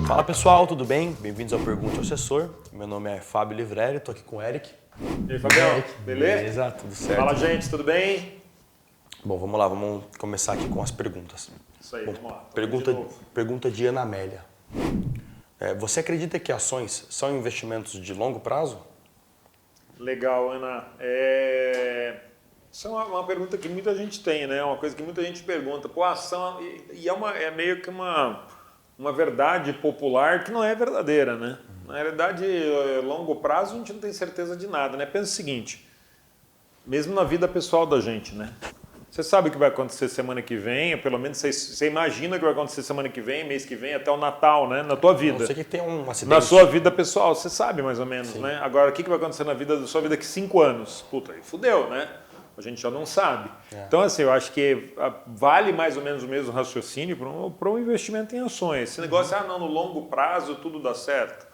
Fala pessoal, tudo bem? Bem-vindos ao Pergunte ao Assessor. Meu nome é Fábio Livrelli, estou aqui com o Eric. E aí, Fabião, Eric, beleza? Tudo certo. Fala, gente, tudo bem? Bom, vamos lá, vamos começar aqui com as perguntas. Isso aí, vamos lá. Pergunta de Ana Amélia. Você acredita que ações são investimentos de longo prazo? Legal, Ana. Isso é uma pergunta que muita gente tem, né? Uma coisa que muita gente pergunta. Pô, a ação... E é meio que uma verdade popular que não é verdadeira, né? Na realidade, longo prazo a gente não tem certeza de nada, né? Pensa o seguinte, mesmo na vida pessoal da gente, né? Você sabe o que vai acontecer semana que vem, ou pelo menos você imagina o que vai acontecer semana que vem, mês que vem, até o Natal, né? Na tua vida. Eu sei que tem um acidente. Na sua vida pessoal, você sabe mais ou menos, Sim. né? Agora, o que vai acontecer na vida da sua vida daqui 5 anos? Puta, aí fudeu, né? A gente já não sabe. Então, assim, eu acho que vale mais ou menos o mesmo raciocínio para um investimento em ações. Esse negócio, não, no longo prazo tudo dá certo.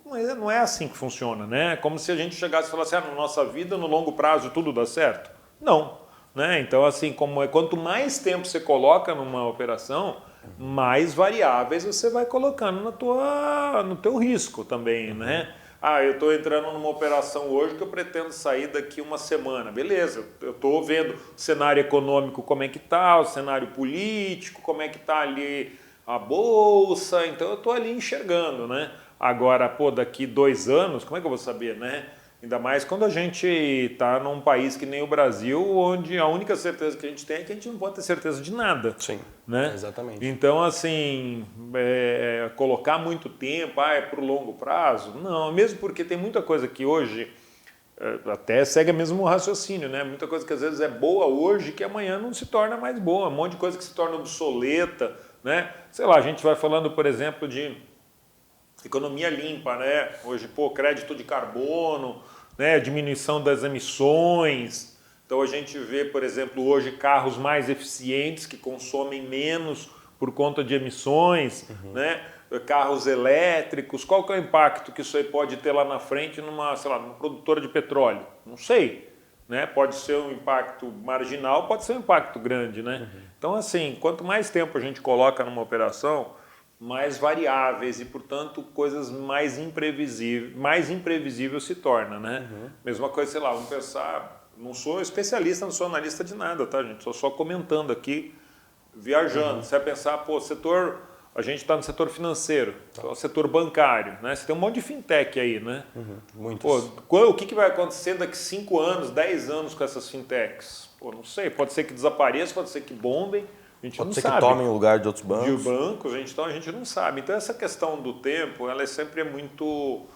Mas não é assim que funciona, né? Como se a gente chegasse e falasse, na nossa vida, no longo prazo tudo dá certo. Não. Né? Então, assim, quanto mais tempo você coloca numa operação, mais variáveis você vai colocando no teu risco também, né? Eu estou entrando numa operação hoje que eu pretendo sair daqui uma semana. Beleza, eu estou vendo o cenário econômico como é que está, o cenário político, como é que está ali a bolsa, então eu estou ali enxergando, né? Agora, daqui 2 anos, como é que eu vou saber, né? Ainda mais quando a gente está num país que nem o Brasil, onde a única certeza que a gente tem é que a gente não pode ter certeza de nada. Sim, né? Exatamente. Então, assim, colocar muito tempo, é para o longo prazo? Não, mesmo porque tem muita coisa que hoje até segue o mesmo raciocínio, né? Muita coisa que às vezes é boa hoje que amanhã não se torna mais boa. Um monte de coisa que se torna obsoleta, né? Sei lá, a gente vai falando, por exemplo, de economia limpa, né? Hoje, crédito de carbono, né? Diminuição das emissões. Então a gente vê, por exemplo, hoje carros mais eficientes que consomem menos por conta de emissões, né? Carros elétricos. Qual que é o impacto que isso aí pode ter lá na frente numa produtora de petróleo? Não sei, né? Pode ser um impacto marginal, pode ser um impacto grande, né? Então, assim, quanto mais tempo a gente coloca numa operação, mais variáveis e, portanto, coisas mais imprevisível se torna, né? Mesma coisa, sei lá, vamos pensar, não sou especialista, não sou analista de nada, tá, gente? Estou só comentando aqui, viajando. Você vai pensar, a gente está no setor financeiro, o setor bancário, né? Você tem um monte de fintech aí, né? Muitos. O que vai acontecer daqui 5 anos, 10 anos com essas fintechs? Não sei, pode ser que desapareça, pode ser que bombem. A gente Pode não ser sabe. que tomem o lugar de outros bancos. De bancos, a gente não sabe. Então essa questão do tempo, ela é sempre muito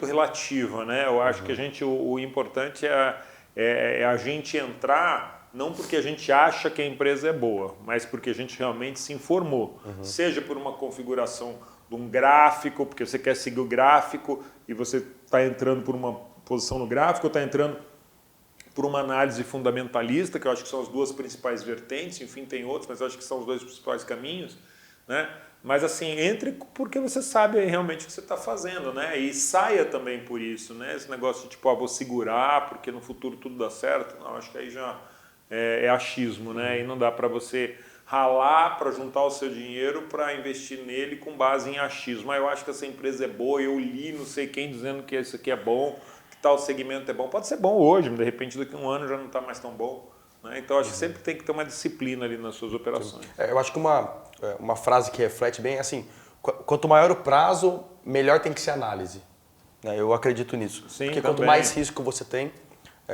relativa, né? Eu acho que o importante é a gente entrar, não porque a gente acha que a empresa é boa, mas porque a gente realmente se informou. Seja por uma configuração de um gráfico, porque você quer seguir o gráfico e você está entrando por uma posição no gráfico, ou está entrando por uma análise fundamentalista, que eu acho que são as duas principais vertentes, enfim, tem outros, mas eu acho que são os 2 principais caminhos, né? Mas assim, entre porque você sabe realmente o que você está fazendo, né? E saia também por isso, né? Esse negócio de vou segurar porque no futuro tudo dá certo, não, acho que aí já é achismo, né? E não dá para você ralar para juntar o seu dinheiro para investir nele com base em achismo. Eu acho que essa empresa é boa, eu li não sei quem dizendo que isso aqui é bom, tal segmento é bom. Pode ser bom hoje, mas de repente daqui a 1 ano já não está mais tão bom. Né? Então acho que sempre tem que ter uma disciplina ali nas suas operações. Eu acho que uma frase que reflete bem é assim, quanto maior o prazo, melhor tem que ser a análise. Eu acredito nisso. Sim, porque também. quanto mais risco você tem,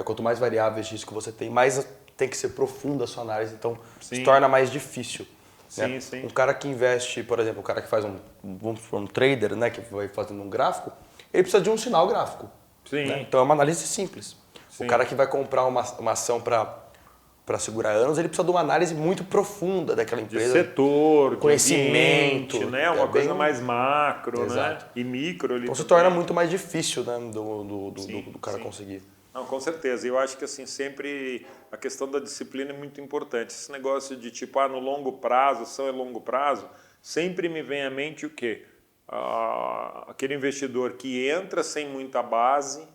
quanto mais variáveis de risco você tem, mais tem que ser profunda a sua análise, então se torna mais difícil. Sim, sim. Um cara que investe, por exemplo, um cara que faz um trader, né, que vai fazendo um gráfico, ele precisa de um sinal gráfico. Sim. Né? Então é uma análise simples. Sim. O cara que vai comprar uma ação para segurar anos, ele precisa de uma análise muito profunda daquela empresa. De setor, conhecimento, de ambiente, né? Uma coisa mais macro, Exato. né? E micro. Então se torna muito mais difícil, né, do cara sim. conseguir. Não, com certeza. Eu acho que assim, sempre a questão da disciplina é muito importante. Esse negócio de no longo prazo, ação é longo prazo, sempre me vem à mente o quê? Aquele investidor que entra sem muita base,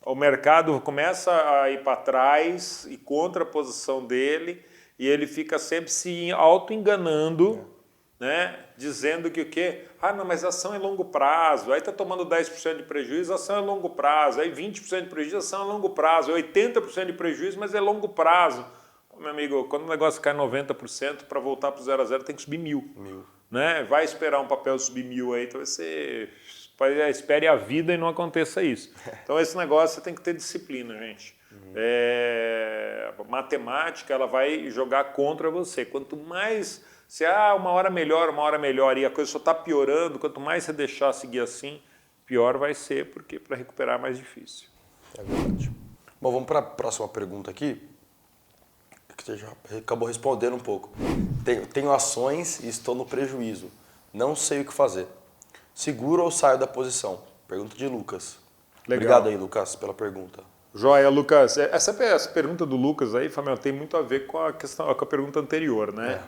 o mercado começa a ir para trás e contra a posição dele, e ele fica sempre se auto-enganando, né? Dizendo que o quê? Ah, não, mas a ação é longo prazo, aí está tomando 10% de prejuízo, a ação é longo prazo, aí 20% de prejuízo, a ação é longo prazo, 80% de prejuízo, mas é longo prazo. Meu amigo, quando o negócio cai 90%, para voltar para o 0 a 0 tem que subir 1.000. Né? Vai esperar um papel subir 1.000 aí, talvez você espere a vida e não aconteça isso. Então esse negócio você tem que ter disciplina, gente. A matemática ela vai jogar contra você. Quanto mais você, uma hora melhor, e a coisa só está piorando, quanto mais você deixar seguir assim, pior vai ser, porque para recuperar é mais difícil. É verdade. Bom, vamos para a próxima pergunta aqui, que você já acabou respondendo um pouco. Tenho ações e estou no prejuízo. Não sei o que fazer. Seguro ou saio da posição? Pergunta de Lucas. Legal. Obrigado aí, Lucas, pela pergunta. Joia, Lucas. Essa pergunta do Lucas aí, Fabiano, tem muito a ver com a pergunta anterior, né?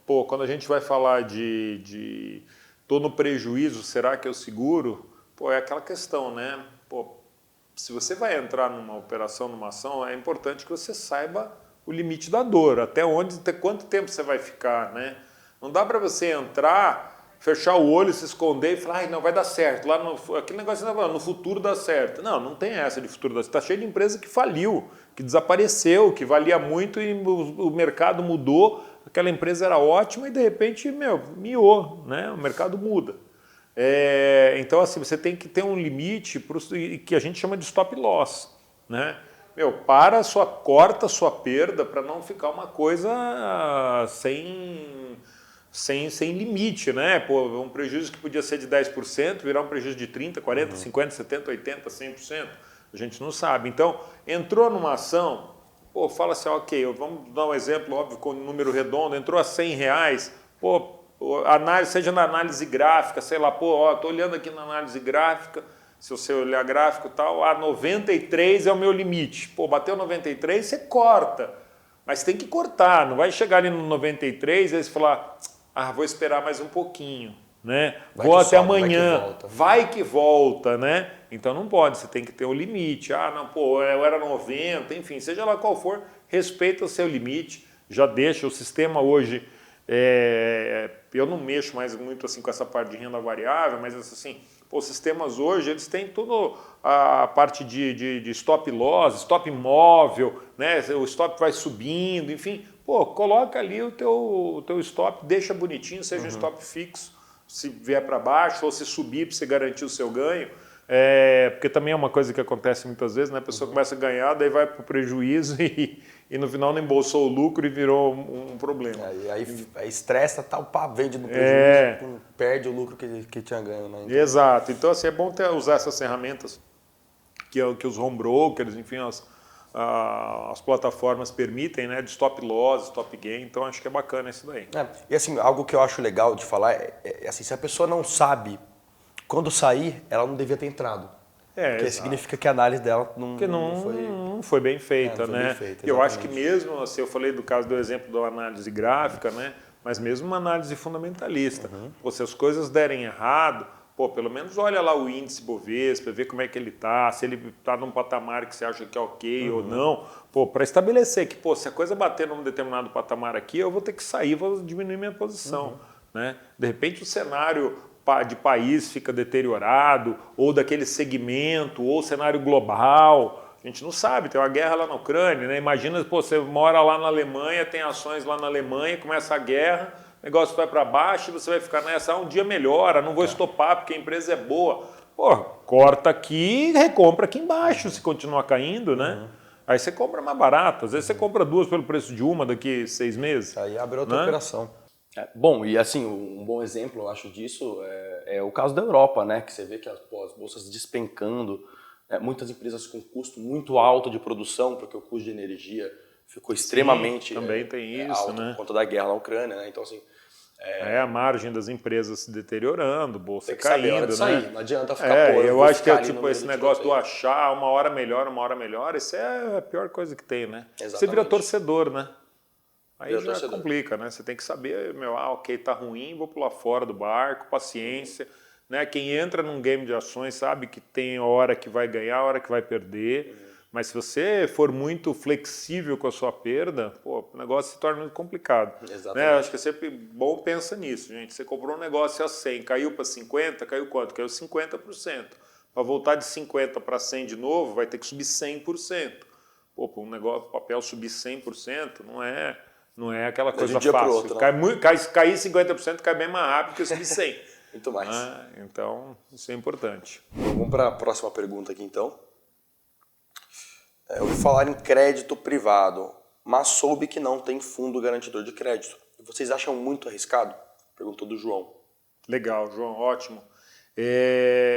Quando a gente vai falar de tô no prejuízo, será que eu seguro? É aquela questão, né? Se você vai entrar numa operação, numa ação, é importante que você saiba o limite da dor, até quanto tempo você vai ficar, né? Não dá para você entrar, fechar o olho, se esconder e falar, não, vai dar certo. Aquele negócio no futuro dá certo. Não tem essa de futuro dar certo. Está cheio de empresa que faliu, que desapareceu, que valia muito e o mercado mudou, aquela empresa era ótima e de repente, miou, né? O mercado muda. Então, assim, você tem que ter um limite que a gente chama de stop loss, né? Corta a sua perda para não ficar uma coisa sem limite, né? Um prejuízo que podia ser de 10% virar um prejuízo de 30%, 40%, 50%, 70%, 80%, 100%. A gente não sabe. Então, entrou numa ação, fala assim, ok, vamos dar um exemplo, óbvio, com um número redondo, entrou a R$100, seja na análise gráfica, sei lá, estou olhando aqui na análise gráfica, se você olhar gráfico e tal, 93 é o meu limite. Bateu 93, você corta. Mas tem que cortar, não vai chegar ali no 93 e aí você falar, vou esperar mais um pouquinho, né? Vou até amanhã, vai que volta, né? Então não pode, você tem que ter um limite. Eu era 90, enfim, seja lá qual for, respeita o seu limite, já deixa o sistema hoje. Eu não mexo mais muito assim com essa parte de renda variável, mas assim, os sistemas hoje eles têm toda a parte de stop loss, stop móvel, né? O stop vai subindo, enfim, coloca ali o teu stop, deixa bonitinho, seja um stop fixo, se vier para baixo ou se subir para você garantir o seu ganho. Porque também é uma coisa que acontece muitas vezes, né? A pessoa começa a ganhar, daí vai para o prejuízo e no final não embolsou o lucro e virou um problema. Aí estressa, vende no prejuízo, perde o lucro que tinha ganho. Né? Então, exato. Então, assim, é bom usar essas ferramentas que os home brokers, enfim, as plataformas permitem, né? De stop loss, stop gain. Então, acho que é bacana isso daí. E assim, algo que eu acho legal de falar é assim, se a pessoa não sabe quando sair, ela não devia ter entrado. Porque significa que a análise dela não foi bem feita, né? Eu acho que mesmo, assim, eu falei do caso do exemplo da análise gráfica, né? Mas mesmo uma análise fundamentalista. Se as coisas derem errado, pelo menos olha lá o índice Bovespa, vê como é que ele está, se ele está num patamar que você acha que é ok ou não. Para estabelecer que, se a coisa bater num determinado patamar aqui, eu vou ter que sair, vou diminuir minha posição. Né? De repente o cenário de país fica deteriorado, ou daquele segmento, ou cenário global. A gente não sabe, tem uma guerra lá na Ucrânia, né? Imagina, você mora lá na Alemanha, tem ações lá na Alemanha, começa a guerra, o negócio vai para baixo e você vai ficar nessa, um dia melhora, não vou estopar porque a empresa é boa. Corta aqui e recompra aqui embaixo se continuar caindo, né? Aí você compra mais barato, às vezes você compra duas pelo preço de uma daqui 6 meses. Aí abre outra operação. Bom, e assim, um bom exemplo, eu acho, disso é o caso da Europa, né? Que você vê que as bolsas despencando, muitas empresas com custo muito alto de produção, porque o custo de energia ficou extremamente também tem isso, alto, né? por conta da guerra na Ucrânia, né? Então, assim... a margem das empresas se deteriorando, bolsa tem que caindo, saber a hora de sair, né? não adianta ficar eu acho que esse negócio do achar uma hora melhor, isso é a pior coisa que tem, né? Exatamente. Você vira torcedor, né? Aí já complica, né? Você tem que saber, ok, tá ruim, vou pular fora do barco, paciência. Né? Quem entra num game de ações sabe que tem hora que vai ganhar, hora que vai perder. Mas se você for muito flexível com a sua perda, pô, o negócio se torna muito complicado. Exatamente. Né? Acho que é sempre bom pensar nisso, gente. Você comprou um negócio a 100, caiu para 50, caiu quanto? Caiu 50%. Para voltar de 50 para 100 de novo, vai ter que subir 100%. Pô, para um negócio, papel subir 100% não é aquela coisa dia fácil. Pro outro, Cair 50% cai bem mais rápido que subir 100. Muito mais. Então, isso é importante. Vamos para a próxima pergunta aqui, então. Eu ouvi falar em crédito privado, mas soube que não tem fundo garantidor de crédito. Vocês acham muito arriscado? Perguntou do João. Legal, João, ótimo.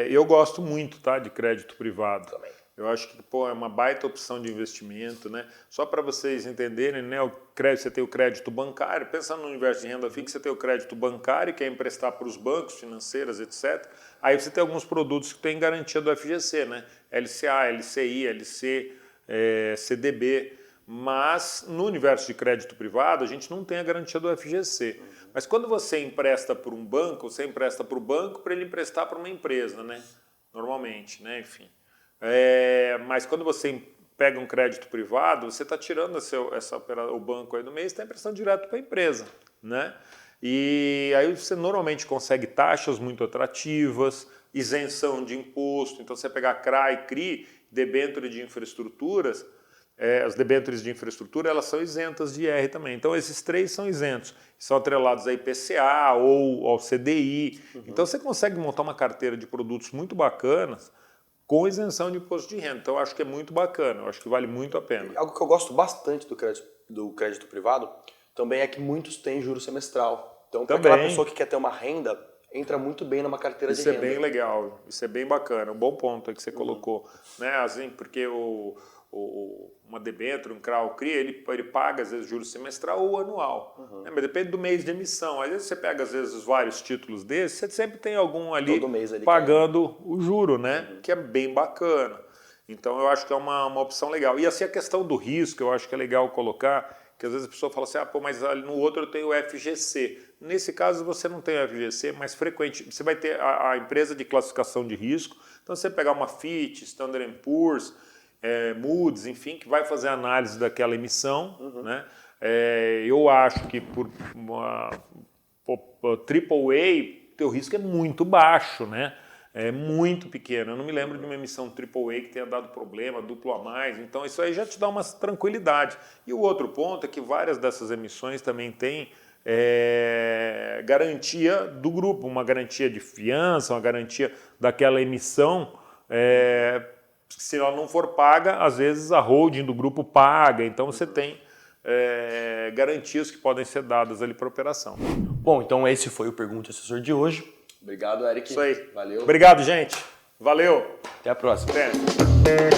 Eu gosto muito, tá, de crédito privado. Também. Eu acho que é uma baita opção de investimento, né? Só para vocês entenderem, né? Você tem o crédito bancário, pensando no universo de renda fixa, você tem o crédito bancário, que é emprestar para os bancos, financeiras, etc. Aí você tem alguns produtos que têm garantia do FGC, né? LCA, LCI, LC, CDB. Mas no universo de crédito privado, a gente não tem a garantia do FGC. Mas quando você empresta para um banco, você empresta para o banco para ele emprestar para uma empresa, né? Normalmente, né? Enfim. Mas quando você pega um crédito privado, você está tirando o banco aí do mês e está emprestando direto para a empresa, né? E aí você normalmente consegue taxas muito atrativas, isenção de imposto. Então você pegar CRA e CRI, debênture de infraestruturas, as debêntures de infraestrutura elas são isentas de IR também. Então esses três são isentos, são atrelados a IPCA ou ao CDI. Então você consegue montar uma carteira de produtos muito bacanas com isenção de imposto de renda. Então, eu acho que é muito bacana, eu acho que vale muito a pena. Algo que eu gosto bastante do crédito privado também é que muitos têm juros semestral. Então, para aquela pessoa que quer ter uma renda, entra muito bem numa carteira de renda. Isso é bem legal, isso é bem bacana, um bom ponto aí que você colocou. Né? Assim, porque uma debênture, um CRA ou CRI, ele paga, às vezes, juros semestral ou anual. Né? Mas depende do mês de emissão. Às vezes você pega, às vezes, vários títulos desses, você sempre tem algum ali pagando o juro, né? Que é bem bacana. Então, eu acho que é uma opção legal. E assim, a questão do risco, eu acho que é legal colocar, que às vezes a pessoa fala assim, mas no outro eu tenho o FGC. Nesse caso, você não tem o FGC, mas frequente. Você vai ter a empresa de classificação de risco. Então, você pegar uma Fitch, Standard & Poor's, Moody's, enfim, que vai fazer a análise daquela emissão. Né? Eu acho que por uma AAA, teu risco é muito baixo, né? É muito pequeno. Eu não me lembro de uma emissão AAA que tenha dado problema, duplo a mais. Então, isso aí já te dá uma tranquilidade. E o outro ponto é que várias dessas emissões também têm garantia do grupo, uma garantia de fiança, uma garantia daquela emissão. Se ela não for paga, às vezes a holding do grupo paga. Então, você tem garantias que podem ser dadas ali para a operação. Bom, então esse foi o Pergunta Assessor de hoje. Obrigado, Eric. Isso aí. Valeu. Obrigado, gente. Valeu. Até a próxima. Até.